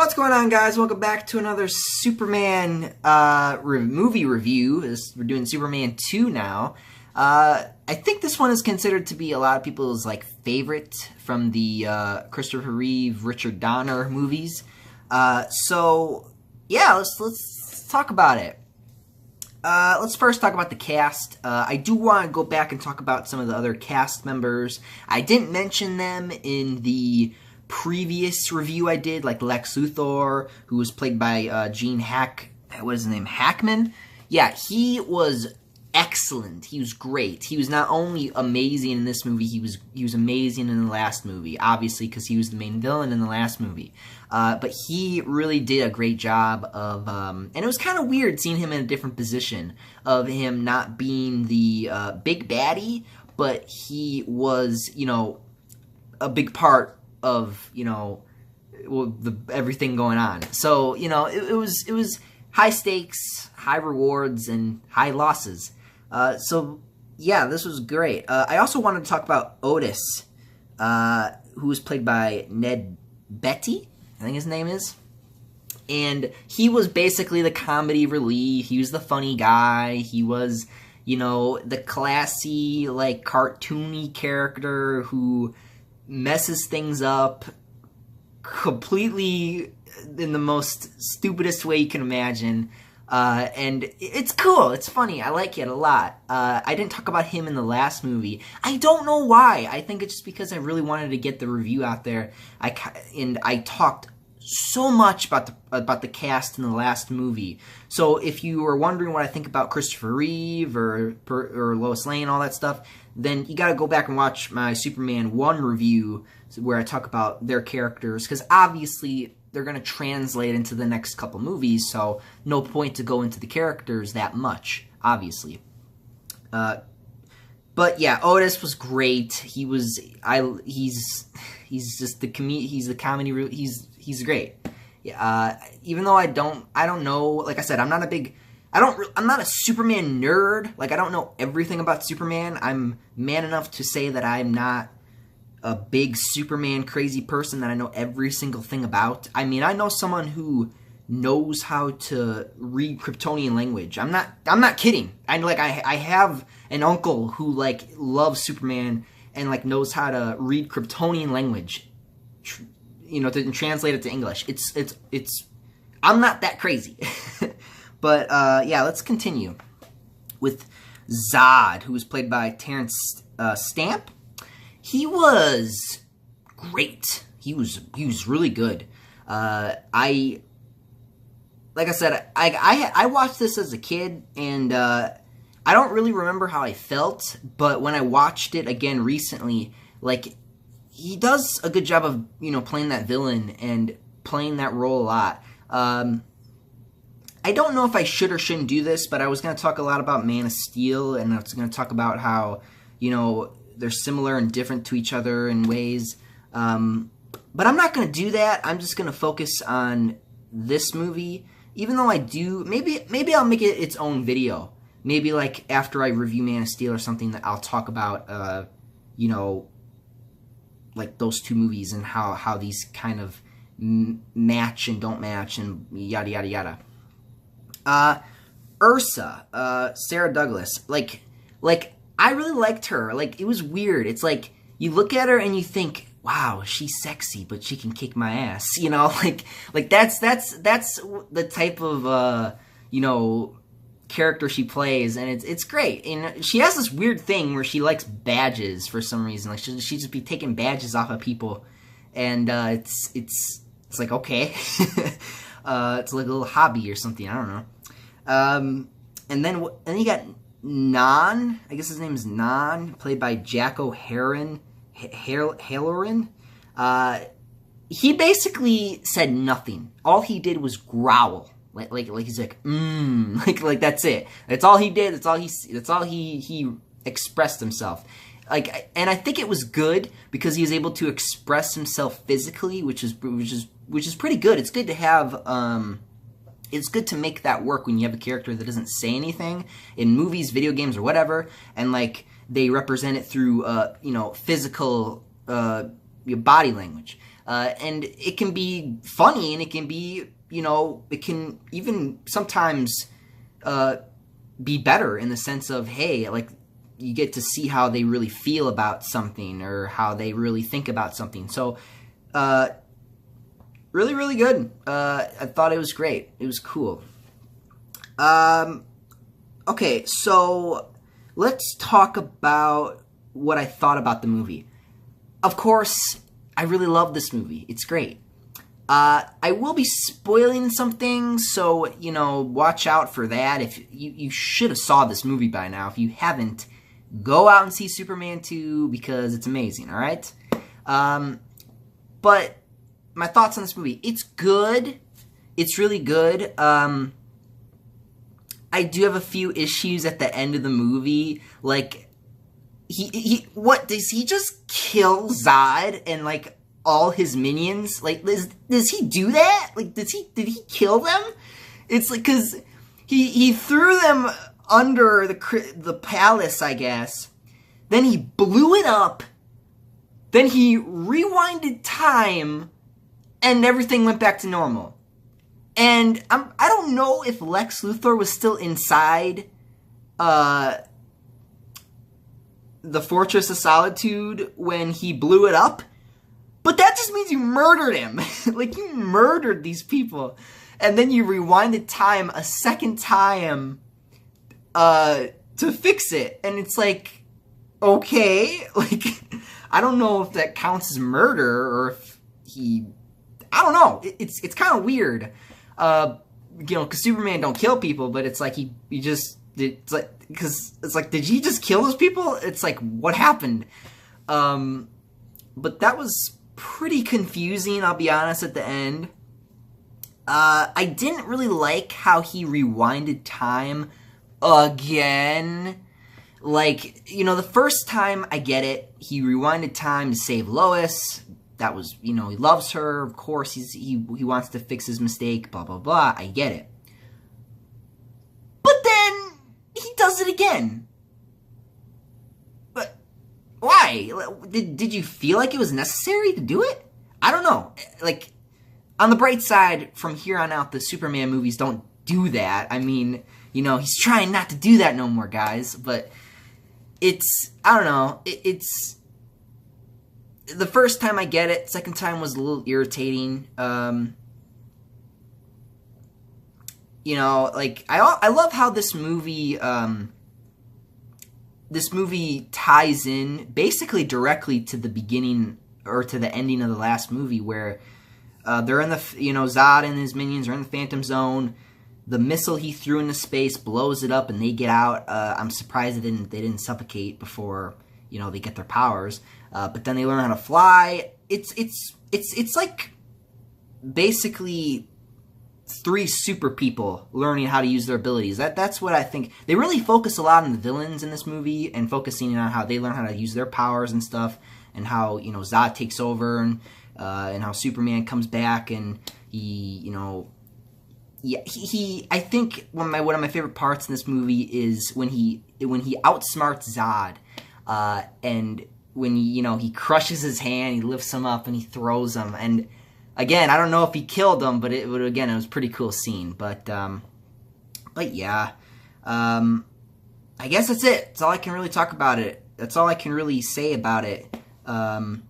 What's going on, guys? Welcome back to another Superman movie review. We're doing Superman 2 now. I think this one is considered to be a lot of people's favorite from the Christopher Reeve, Richard Donner movies. So yeah, let's talk about it. Let's first talk about the cast. I do want to go back and talk about some of the other cast members. I didn't mention them in the previous review I did, like Lex Luthor, who was played by Gene Hackman. Yeah, he was excellent. He was great. He was not only amazing in this movie, he was amazing in the last movie, obviously, because he was the main villain in the last movie. But he really did a great job of, and it was kind of weird seeing him in a different position, of him not being the big baddie, but he was, a big part of, everything going on. So, it was high stakes, high rewards, and high losses. So, yeah, this was great. I also wanted to talk about Otis, who was played by Ned Beatty, I think his name is. And he was basically the comedy relief. He was the funny guy. He was, the classy, cartoony character who messes things up completely in the most stupidest way you can imagine. And it's cool. It's funny. I like it a lot. I didn't talk about him in the last movie. I don't know why. I think it's just because I really wanted to get the review out there. I talked so much about the cast in the last movie. So if you were wondering what I think about Christopher Reeve or Lois Lane, all that stuff, then you got to go back and watch my Superman 1 review where I talk about their characters, because obviously they're going to translate into the next couple movies, so no point to go into the characters that much, obviously. But yeah, Otis was great. He's just the comedy. He's great. Yeah. Even though I don't know. Like I said, I'm not a Superman nerd. I don't know everything about Superman. I'm man enough to say that I'm not a big Superman crazy person that I know every single thing about. I mean, I know someone who knows how to read Kryptonian language. I'm not kidding. I have an uncle who loves Superman and knows how to read Kryptonian language, to translate it to English. I'm not that crazy. But yeah, let's continue with Zod, who was played by Terrence Stamp. He was great. He was really good. Like I said, I watched this as a kid, and I don't really remember how I felt, but when I watched it again recently, he does a good job of, playing that villain and playing that role a lot. I don't know if I should or shouldn't do this, but I was going to talk a lot about Man of Steel, and I was going to talk about how, they're similar and different to each other in ways. But I'm not going to do that. I'm just going to focus on this movie, even though I do. Maybe I'll make it its own video. Maybe after I review Man of Steel or something, that I'll talk about, those two movies and how these kind of match and don't match and yada yada yada. Ursa, Sarah Douglas, I really liked her. It was weird. It's you look at her and you think, wow, she's sexy, but she can kick my ass. That's the type of character she plays, and it's great. And she has this weird thing where she likes badges for some reason. She just be taking badges off of people, and it's okay. It's a little hobby or something. I don't know. And then you got Non, I guess his name is Non, played by Jack O'Halloran. He basically said nothing. All he did was growl. He's that's it. That's all he did. That's all he expressed himself. And I think it was good because he was able to express himself physically, which is pretty good. It's good to have it's good to make that work when you have a character that doesn't say anything in movies, video games, or whatever, and they represent it through physical body language. And it can be funny, and it can be, it can even sometimes be better in the sense of, hey, like, you get to see how they really feel about something or how they really think about something. So, really, really good. I thought it was great. It was cool. Okay, so let's talk about what I thought about the movie. Of course, I really love this movie. It's great. I will be spoiling some things, so, watch out for that. If you should have saw this movie by now. If you haven't, go out and see Superman 2 because it's amazing, all right? But my thoughts on this movie. It's good. It's really good. I do have a few issues at the end of the movie. Like, what, does he just kill Zod and, like, all his minions? Like, does he do that? Like, did he kill them? It's like, because he threw them under the palace, I guess. Then he blew it up. Then he rewinded time, and everything went back to normal. And I don't know if Lex Luthor was still inside the Fortress of Solitude when he blew it up. But that just means you murdered him. Like, you murdered these people. And then you rewinded time a second time to fix it. And it's like, okay. Like, I don't know if that counts as murder or if he... I don't know. It's kind of weird. Because Superman don't kill people, but it's like he just... It's like, because it's like, did he just kill those people? It's like, what happened? But that was pretty confusing, I'll be honest, at the end. I didn't really like how he rewinded time again. Like, the first time, I get it. He rewinded time to save Lois. That was, he loves her. Of course, he wants to fix his mistake, blah, blah, blah. I get it. But then, he does it again. But why? Did you feel like it was necessary to do it? I don't know. Like, on the bright side, from here on out, the Superman movies don't do that. I mean, he's trying not to do that no more, guys. But it's, I don't know. It's... The first time I get it, second time was a little irritating. Like, I love how this movie ties in basically directly to the beginning or to the ending of the last movie, where they're in the, Zod and his minions are in the Phantom Zone. The missile he threw into space blows it up and they get out. I'm surprised they didn't suffocate before, they get their powers. But then they learn how to fly. It's like basically 3 super people learning how to use their abilities. That's what I think. They really focus a lot on the villains in this movie and focusing on how they learn how to use their powers and stuff, and how Zod takes over and how Superman comes back and he I think one of my favorite parts in this movie is when he outsmarts Zod and when he crushes his hand, he lifts him up and he throws him. And again, I don't know if he killed him, but it was a pretty cool scene. But yeah, I guess that's it. That's all I can really talk about it. That's all I can really say about it. I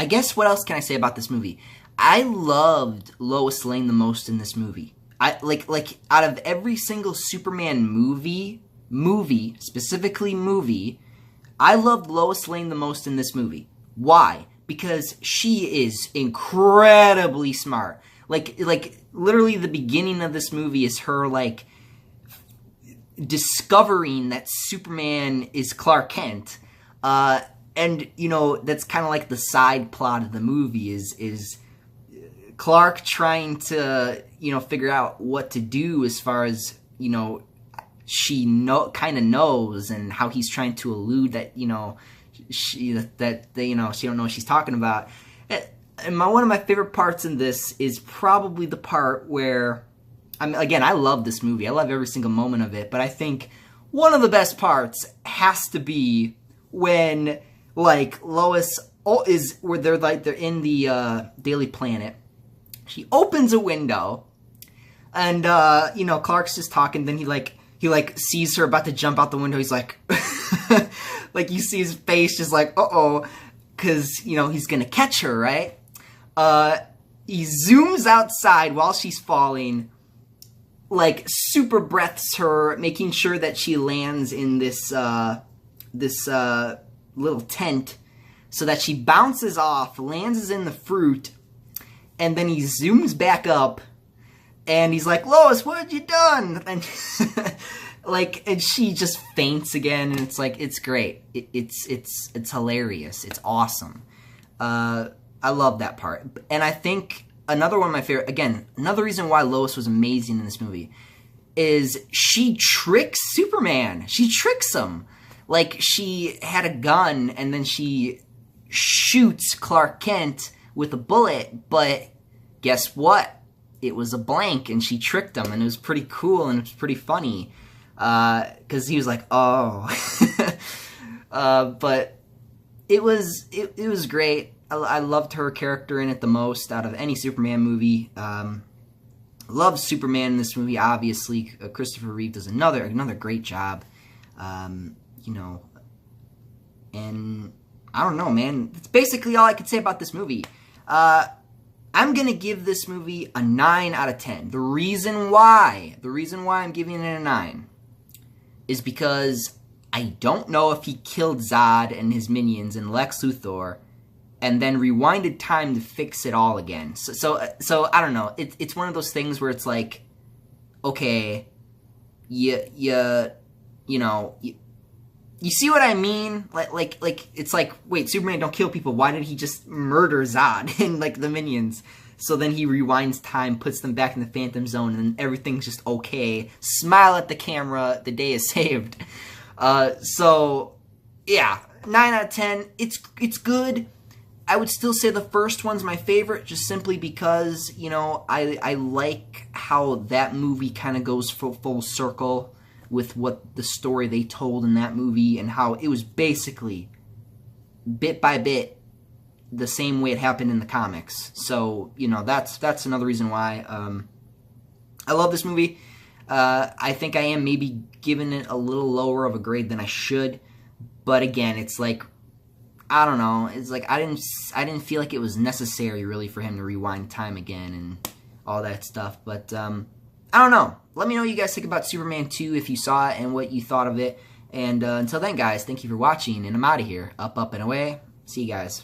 guess what else can I say about this movie? I loved Lois Lane the most in this movie. I like out of every single Superman movie, I loved Lois Lane the most in this movie. Why? Because she is incredibly smart. Like literally the beginning of this movie is her, like, discovering that Superman is Clark Kent. And, that's kind of like the side plot of the movie is Clark trying to, figure out what to do as far as, she kind of knows, and how he's trying to elude that, she don't know what she's talking about. And one of my favorite parts in this is probably the part where, I love this movie. I love every single moment of it, but I think one of the best parts has to be when, like, Lois is where they're in the Daily Planet. She opens a window, and you know, Clark's just talking. Then he sees her about to jump out the window. He's like, like you see his face, just like, uh-oh, because you know he's gonna catch her, right? He zooms outside while she's falling, like super breaths her, making sure that she lands in this little tent, so that she bounces off, lands in the fruit, and then he zooms back up, and he's like, Lois, what have you done? And like, and she just faints again, and it's like, it's great. It's hilarious. It's awesome. I love that part. And I think another one of my favorite, again, another reason why Lois was amazing in this movie is she tricks Superman. She tricks him. Like, she had a gun, and then she shoots Clark Kent with a bullet, but guess what? It was a blank, and she tricked him, and it was pretty cool, and it was pretty funny, because he was like, oh. But it was great. I loved her character in it the most out of any Superman movie. Loved Superman in this movie, obviously. Christopher Reeve does another great job. You know, and I don't know, man. That's basically all I could say about this movie. I'm going to give this movie a 9 out of 10. The reason why I'm giving it a 9 is because I don't know if he killed Zod and his minions and Lex Luthor and then rewinded time to fix it all again. So I don't know. It's one of those things where it's like, okay, you see what I mean? Like it's like, wait, Superman don't kill people. Why did he just murder Zod and like the minions? So then he rewinds time, puts them back in the Phantom Zone, and everything's just okay. Smile at the camera. The day is saved. So yeah, 9 out of 10. It's good. I would still say the first one's my favorite, just simply because, you know, I like how that movie kind of goes full circle with what the story they told in that movie, and how it was basically, bit by bit, the same way it happened in the comics. So, you know, that's another reason why I love this movie. I think I am maybe giving it a little lower of a grade than I should, but again, it's like, I don't know. It's like I didn't feel like it was necessary really for him to rewind time again and all that stuff. But I don't know. Let me know what you guys think about Superman 2 if you saw it and what you thought of it. And until then, guys, thank you for watching, and I'm out of here. Up, up, and away. See you guys.